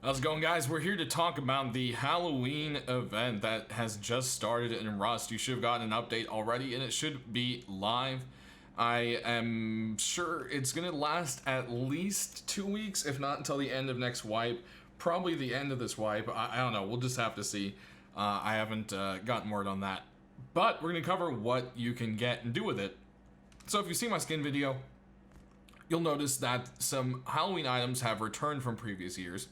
How's it going, guys? We're here to talk about the Halloween event that has just started in Rust. You should have gotten an update already, and it should be live. I am sure it's going to last at least 2 weeks, if not until the end of next wipe. Probably the end of this wipe. I don't know. We'll just have to see. I haven't gotten word on that. But we're going to cover what you can get and do with it. So if you see my skin video, you'll notice that some Halloween items have returned from previous years.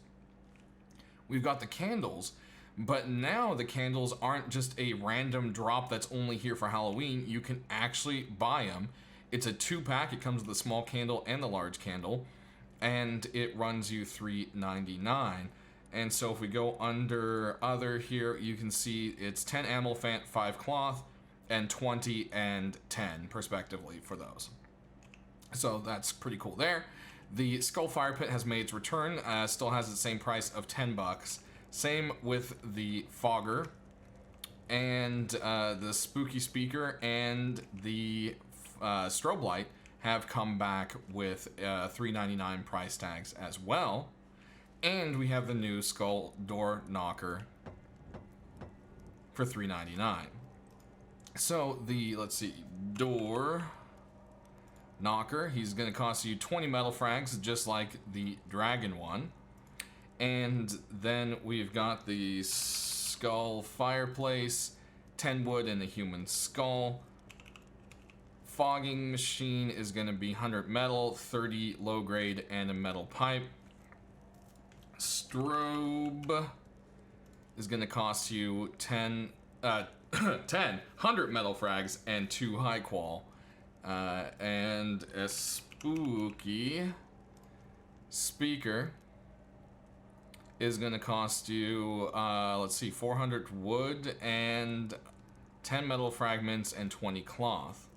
We've got the candles, but now the candles aren't just a random drop that's only here for Halloween. You can actually buy them. It's a 2-pack. It comes with the small candle and the large candle, and it runs you $3.99. And so if we go under other here, you can see it's 10 Amalfant, 5 cloth, and 20 and 10 respectively for those. So that's pretty cool there. The Skull Fire Pit has made its return, still has the same price of $10. Same with the Fogger, and the Spooky Speaker, and the Strobe Light have come back with $3.99 price tags as well. And we have the new Skull Door Knocker for $3.99. So the, let's see, Door Knocker, he's going to cost you 20 metal frags, just like the dragon one. And then we've got the Skull Fireplace, 10 wood and a human skull. Fogging machine is going to be 100 metal, 30 low grade, and a metal pipe. Strobe is going to cost you 100 metal frags and 2 high qual. And a Spooky Speaker is going to cost you, let's see, 400 wood and 10 metal fragments and 20 cloth.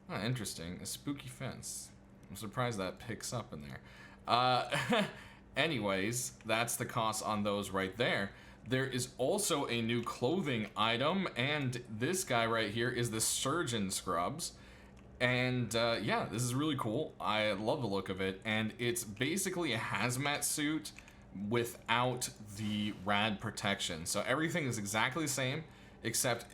Oh, interesting. A Spooky Fence. I'm surprised that picks up in there. Anyways, that's the cost on those right there. There is also a new clothing item, and this guy right here is the Surgeon Scrubs. And yeah, this is really cool. I love the look of it, and it's basically a hazmat suit without the rad protection. So everything is exactly the same, except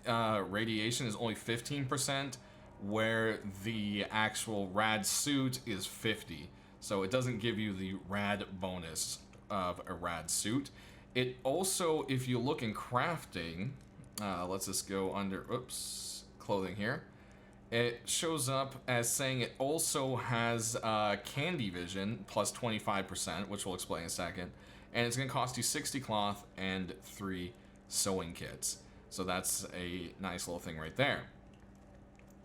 radiation is only 15%, where the actual rad suit is 50. So it doesn't give you the rad bonus of a rad suit. It also, if you look in crafting, let's just go under, oops, clothing here. It shows up as saying it also has candy vision plus 25%, which we'll explain in a second. And it's going to cost you 60 cloth and 3 sewing kits. So that's a nice little thing right there.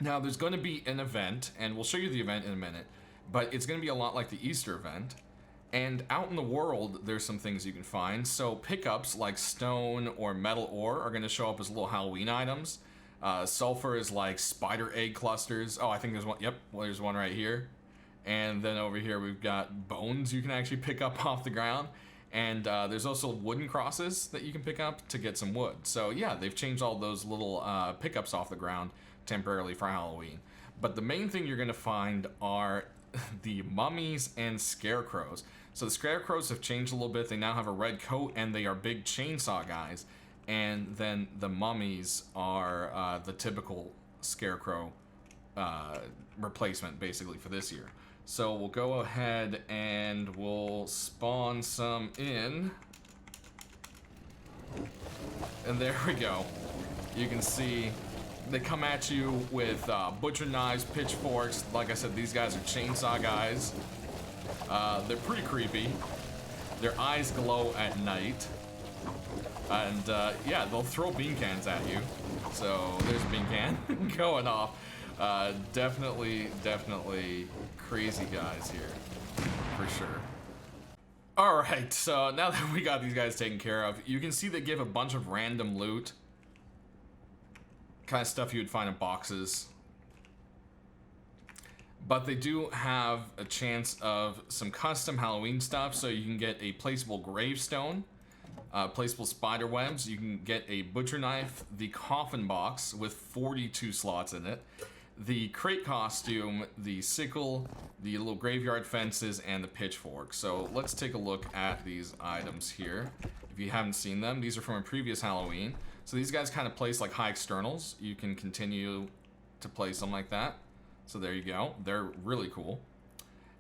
Now, there's going to be an event, and we'll show you the event in a minute, but it's going to be a lot like the Easter event. And out in the world, there's some things you can find. So pickups like stone or metal ore are going to show up as little Halloween items. Sulfur is like spider egg clusters. Oh, I think there's one. Yep, well, there's one right here. And then over here we've got bones you can actually pick up off the ground. And there's also wooden crosses that you can pick up to get some wood. So yeah, they've changed all those little pickups off the ground temporarily for Halloween. But the main thing you're going to find are the Mummies and Scarecrows. So the Scarecrows have changed a little bit. They now have a red coat, and they are big chainsaw guys. And then the mummies are the typical Scarecrow replacement, basically, for this year. So we'll go ahead and we'll spawn some in. And there we go. You can see they come at you with butcher knives, pitchforks. Like I said, these guys are chainsaw guys. They're pretty creepy. Their eyes glow at night. And yeah, they'll throw bean cans at you. So there's a bean can going off. Definitely crazy guys here, for sure. Alright, so now that we got these guys taken care of, you can see they give a bunch of random loot. Kind of stuff you would find in boxes. But they do have a chance of some custom Halloween stuff, so you can get a placeable gravestone. Placeable spider webs. You can get a butcher knife, the coffin box with 42 slots in it, the crate costume, the sickle, the little graveyard fences, and the pitchfork. So let's take a look at these items here. If you haven't seen them, these are from a previous Halloween. So these guys kind of place like high externals. You can continue to place them like that. So there you go. They're really cool.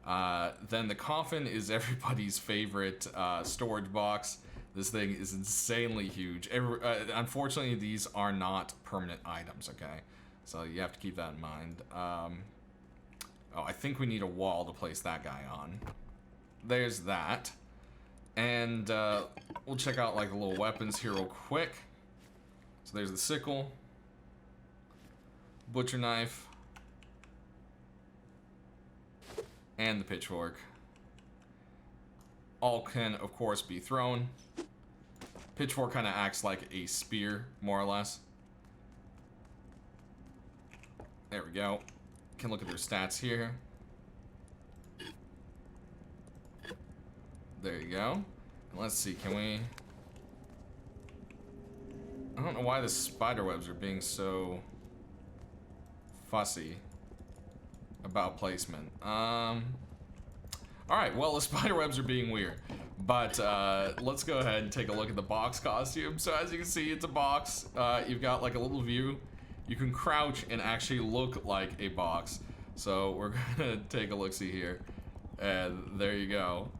Then the coffin is everybody's favorite storage box. This thing is insanely huge. Unfortunately, these are not permanent items, okay? So you have to keep that in mind. Oh, I think we need a wall to place that guy on. There's that. And we'll check out like the little weapons here real quick. So there's the sickle, butcher knife, and the pitchfork. All can, of course, be thrown. Pitchfork kind of acts like a spear, more or less. There we go. Can look at their stats here. There you go. And let's see, can we... I don't know why the spider webs are being so fussy about placement. Alright, well, the spider webs are being weird. But let's go ahead and take a look at the box costume. So as you can see, it's a box. You've got like a little view. You can crouch and actually look like a box. So we're gonna take a look-see here. And there you go.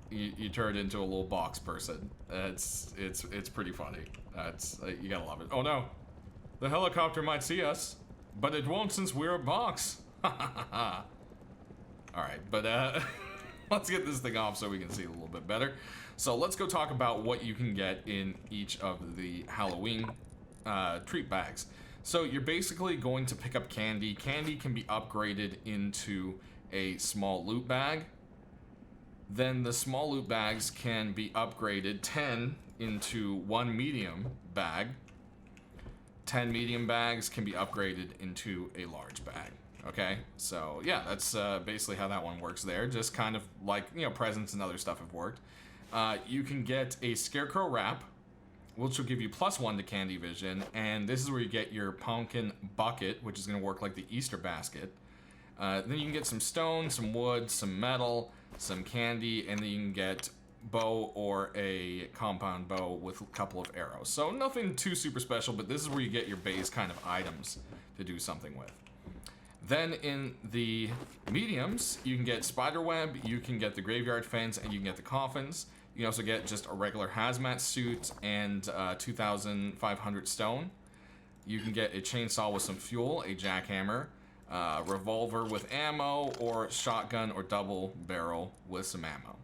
You turn into a little box person. It's pretty funny. You gotta love it. Oh no, the helicopter might see us, but it won't since we're a box. All right, but let's get this thing off so we can see it a little bit better. So let's go talk about what you can get in each of the Halloween treat bags. So you're basically going to pick up candy. Candy can be upgraded into a small loot bag. Then the small loot bags can be upgraded 10 into one medium bag. 10 medium bags can be upgraded into a large bag. Okay, so yeah, that's basically how that one works there. Just kind of like, you know, presents and other stuff have worked. You can get a Scarecrow Wrap, which will give you +1 to candy vision, and this is where you get your pumpkin bucket, which is going to work like the Easter basket. Then you can get some stone, some wood, some metal, some candy, and then you can get bow or a compound bow with a couple of arrows. So nothing too super special, but this is where you get your base kind of items to do something with. Then in the mediums, you can get spiderweb, you can get the graveyard fence, and you can get the coffins. You can also get just a regular hazmat suit and 2,500 stone. You can get a chainsaw with some fuel, a jackhammer, revolver with ammo, or shotgun or double barrel with some ammo.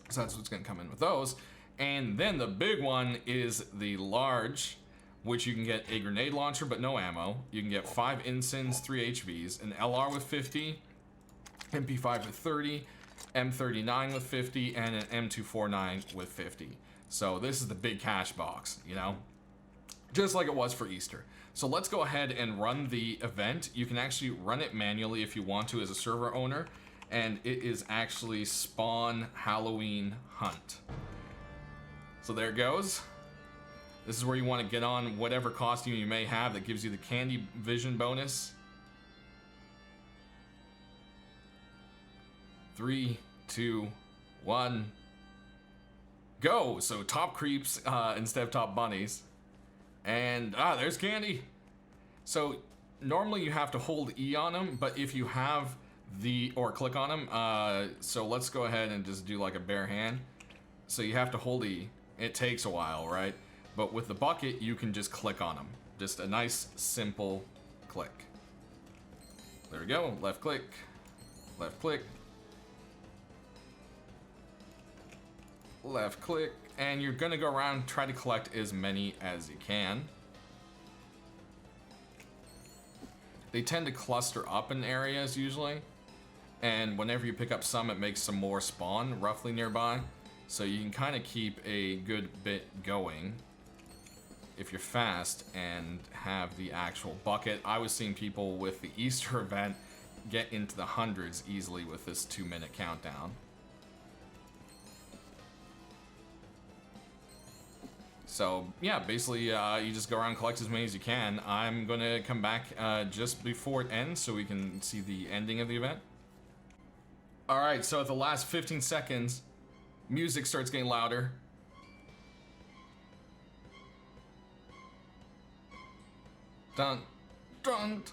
So that's what's going to come in with those. And then the big one is the large, which you can get a grenade launcher but no ammo. You can get 5 ensigns, 3 HVs, an LR with 50, MP5 with 30, M39 with 50, and an M249 with 50. So this is the big cash box, you know? Just like it was for Easter. So let's go ahead and run the event. You can actually run it manually if you want to as a server owner, and it is actually Spawn Halloween Hunt. So there it goes. This is where you want to get on whatever costume you may have that gives you the candy vision bonus. 3, 2, 1, go! So top creeps instead of top bunnies. And, there's candy. So normally you have to hold E on them, but if you have or click on them, so let's go ahead and just do like a bare hand. So you have to hold E. It takes a while, right? But with the bucket, you can just click on them. Just a nice, simple click. There we go. Left click. Left click. Left click. And you're going to go around and try to collect as many as you can. They tend to cluster up in areas usually. And whenever you pick up some, it makes some more spawn roughly nearby. So you can kind of keep a good bit going if you're fast and have the actual bucket. I was seeing people with the Easter event get into the hundreds easily with this 2-minute countdown. So yeah, basically you just go around and collect as many as you can. I'm gonna come back just before it ends so we can see the ending of the event. Alright, so at the last 15 seconds, music starts getting louder. Dun, dun,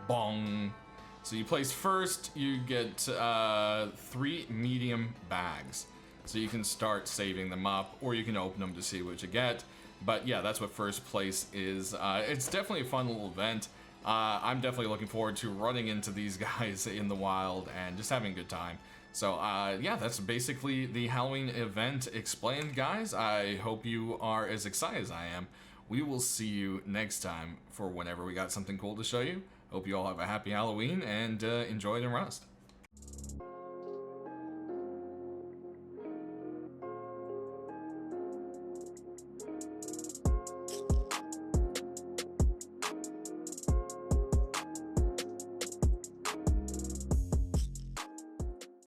bong. So you place first, you get 3 medium bags. So you can start saving them up, or you can open them to see what you get. But yeah, that's what first place is. It's definitely a fun little event. I'm definitely looking forward to running into these guys in the wild and just having a good time. So yeah, that's basically the Halloween event explained, guys. I hope you are as excited as I am. We will see you next time for whenever we got something cool to show you. Hope you all have a happy Halloween and enjoy the rest.